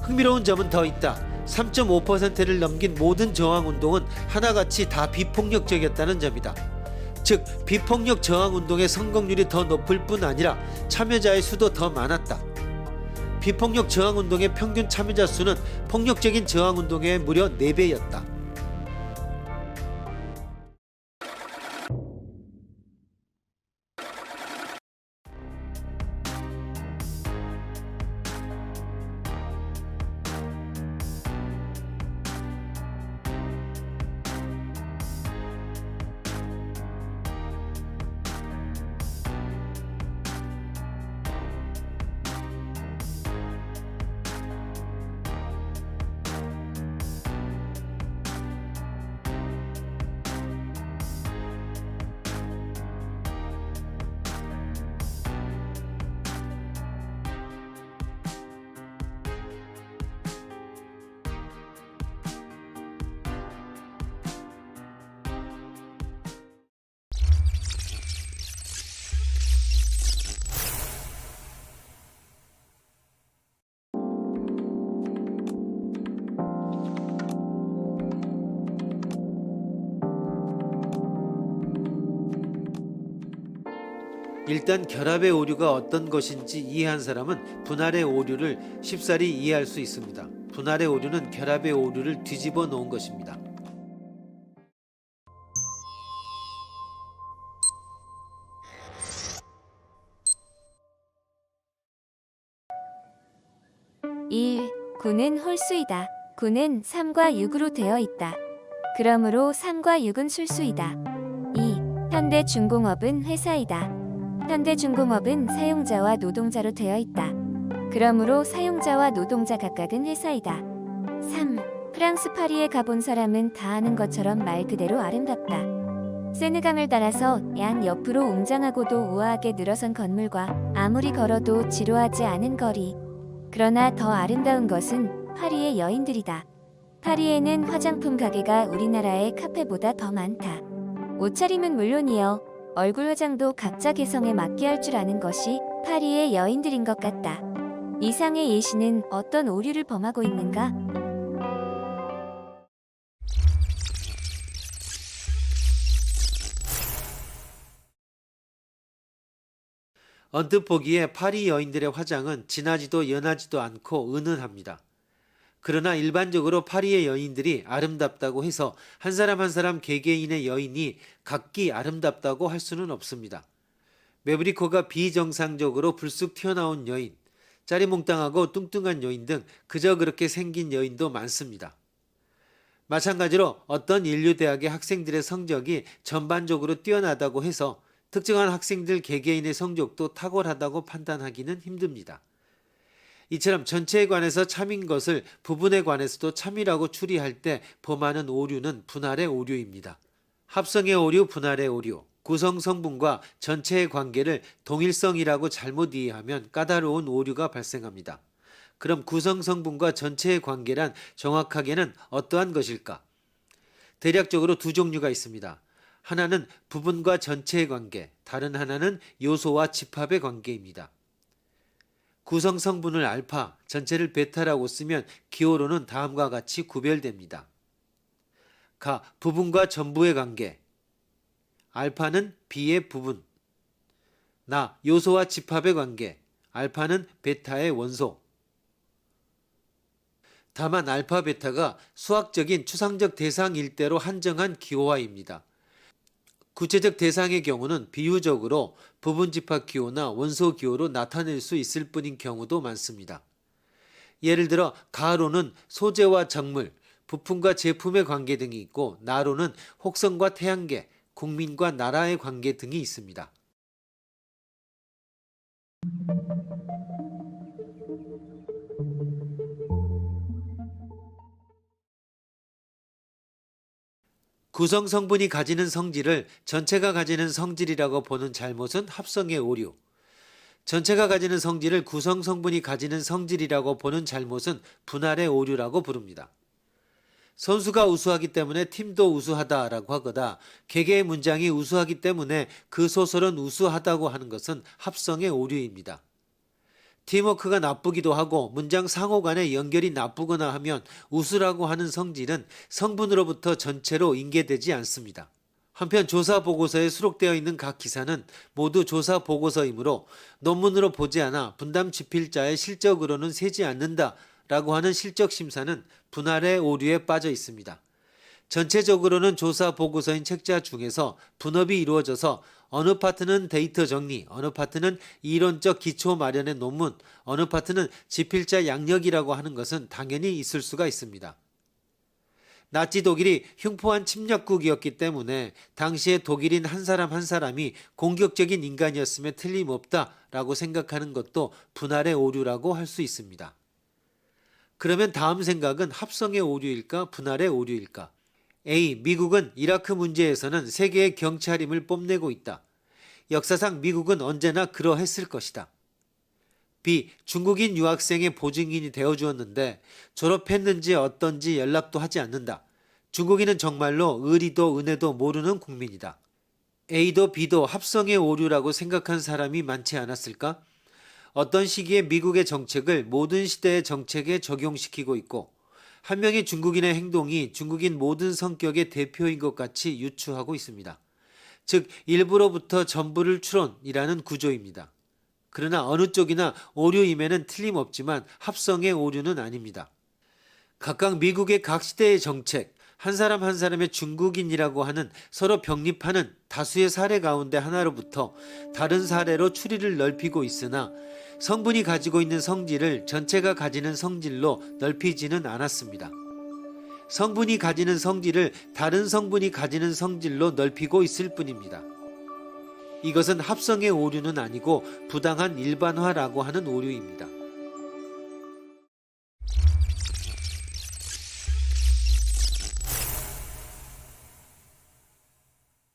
흥미로운 점은 더 있다. 3.5%를 넘긴 모든 저항운동은 하나같이 다 비폭력적이었다는 점이다. 즉 비폭력 저항운동의 성공률이 더 높을 뿐 아니라 참여자의 수도 더 많았다. 비폭력 저항운동의 평균 참여자 수는 폭력적인 저항운동의 무려 4배였다. 일단 결합의 오류가 어떤 것인지 이해한 사람은 분할의 오류를 쉽사리 이해할 수 있습니다. 분할의 오류는 결합의 오류를 뒤집어 놓은 것입니다. (1) 9는 홀수이다. 9는 3과 6으로 되어 있다. 그러므로 3과 6은 술수이다. 2. 현대중공업은 회사이다. 현대중공업은 사용자와 노동자로 되어 있다. 그러므로 사용자와 노동자 각각은 회사이다. 3. 프랑스 파리에 가본 사람은 다 아는 것처럼 말 그대로 아름답다. 세느강을 따라서 양 옆으로 웅장하고도 우아하게 늘어선 건물과 아무리 걸어도 지루하지 않은 거리. 그러나 더 아름다운 것은 파리의 여인들이다. 파리에는 화장품 가게가 우리나라의 카페보다 더 많다. 옷차림은 물론이요. 얼굴 화장도 각자 개성에 맞게 할 줄 아는 것이 파리의 여인들인 것 같다. 이상의 예시는 어떤 오류를 범하고 있는가? 언뜻 보기에 파리 여인들의 화장은 진하지도 연하지도 않고 은은합니다. 그러나 일반적으로 파리의 여인들이 아름답다고 해서 한 사람 한 사람 개개인의 여인이 각기 아름답다고 할 수는 없습니다. 매브리코가 비정상적으로 불쑥 튀어나온 여인, 짜리몽땅하고 뚱뚱한 여인 등 그저 그렇게 생긴 여인도 많습니다. 마찬가지로 어떤 인류대학의 학생들의 성적이 전반적으로 뛰어나다고 해서 특정한 학생들 개개인의 성적도 탁월하다고 판단하기는 힘듭니다. 이처럼 전체에 관해서 참인 것을 부분에 관해서도 참이라고 추리할 때 범하는 오류는 분할의 오류입니다. 합성의 오류, 분할의 오류, 구성 성분과 전체의 관계를 동일성이라고 잘못 이해하면 까다로운 오류가 발생합니다. 그럼 구성 성분과 전체의 관계란 정확하게는 어떠한 것일까? 대략적으로 두 종류가 있습니다. 하나는 부분과 전체의 관계, 다른 하나는 요소와 집합의 관계입니다. 구성 성분을 알파, 전체를 베타라고 쓰면 기호로는 다음과 같이 구별됩니다. 가, 부분과 전부의 관계. 알파는 B의 부분. 나, 요소와 집합의 관계. 알파는 베타의 원소. 다만 알파, 베타가 수학적인 추상적 대상 일대로 한정한 기호화입니다. 구체적 대상의 경우는 비유적으로 부분 집합 기호나 원소 기호로 나타낼 수 있을 뿐인 경우도 많습니다. 예를 들어 가로는 소재와 작물, 부품과 제품의 관계 등이 있고 나로는 혹성과 태양계, 국민과 나라의 관계 등이 있습니다. 구성 성분이 가지는 성질을 전체가 가지는 성질이라고 보는 잘못은 합성의 오류. 전체가 가지는 성질을 구성 성분이 가지는 성질이라고 보는 잘못은 분할의 오류라고 부릅니다. 선수가 우수하기 때문에 팀도 우수하다라고 하거나 개개의 문장이 우수하기 때문에 그 소설은 우수하다고 하는 것은 합성의 오류입니다. 팀워크가 나쁘기도 하고 문장 상호 간의 연결이 나쁘거나 하면 웃으라고 하는 성질은 성분으로부터 전체로 인계되지 않습니다. 한편 조사 보고서에 수록되어 있는 각 기사는 모두 조사 보고서이므로 논문으로 보지 않아 분담 집필자의 실적으로는 세지 않는다라고 하는 실적 심사는 분할의 오류에 빠져 있습니다. 전체적으로는 조사 보고서인 책자 중에서 분업이 이루어져서 어느 파트는 데이터 정리, 어느 파트는 이론적 기초 마련의 논문, 어느 파트는 집필자 양력이라고 하는 것은 당연히 있을 수가 있습니다. 나치 독일이 흉포한 침략국이었기 때문에 당시의 독일인 한 사람 한 사람이 공격적인 인간이었음에 틀림없다라고 생각하는 것도 분할의 오류라고 할 수 있습니다. 그러면 다음 생각은 합성의 오류일까, 분할의 오류일까? A. 미국은 이라크 문제에서는 세계의 경찰임을 뽐내고 있다. 역사상 미국은 언제나 그러했을 것이다. B. 중국인 유학생의 보증인이 되어주었는데 졸업했는지 어떤지 연락도 하지 않는다. 중국인은 정말로 의리도 은혜도 모르는 국민이다. A도 B도 합성의 오류라고 생각한 사람이 많지 않았을까? 어떤 시기에 미국의 정책을 모든 시대의 정책에 적용시키고 있고 한 명의 중국인의 행동이 중국인 모든 성격의 대표인 것 같이 유추하고 있습니다. 즉 일부로부터 전부를 추론이라는 구조입니다. 그러나 어느 쪽이나 오류임에는 틀림없지만 합성의 오류는 아닙니다. 각각 미국의 각 시대의 정책, 한 사람 한 사람의 중국인이라고 하는 서로 병립하는 다수의 사례 가운데 하나로부터 다른 사례로 추리를 넓히고 있으나 성분이 가지고 있는 성질을 전체가 가지는 성질로 넓히지는 않았습니다. 성분이 가지는 성질을 다른 성분이 가지는 성질로 넓히고 있을 뿐입니다. 이것은 합성의 오류는 아니고 부당한 일반화라고 하는 오류입니다.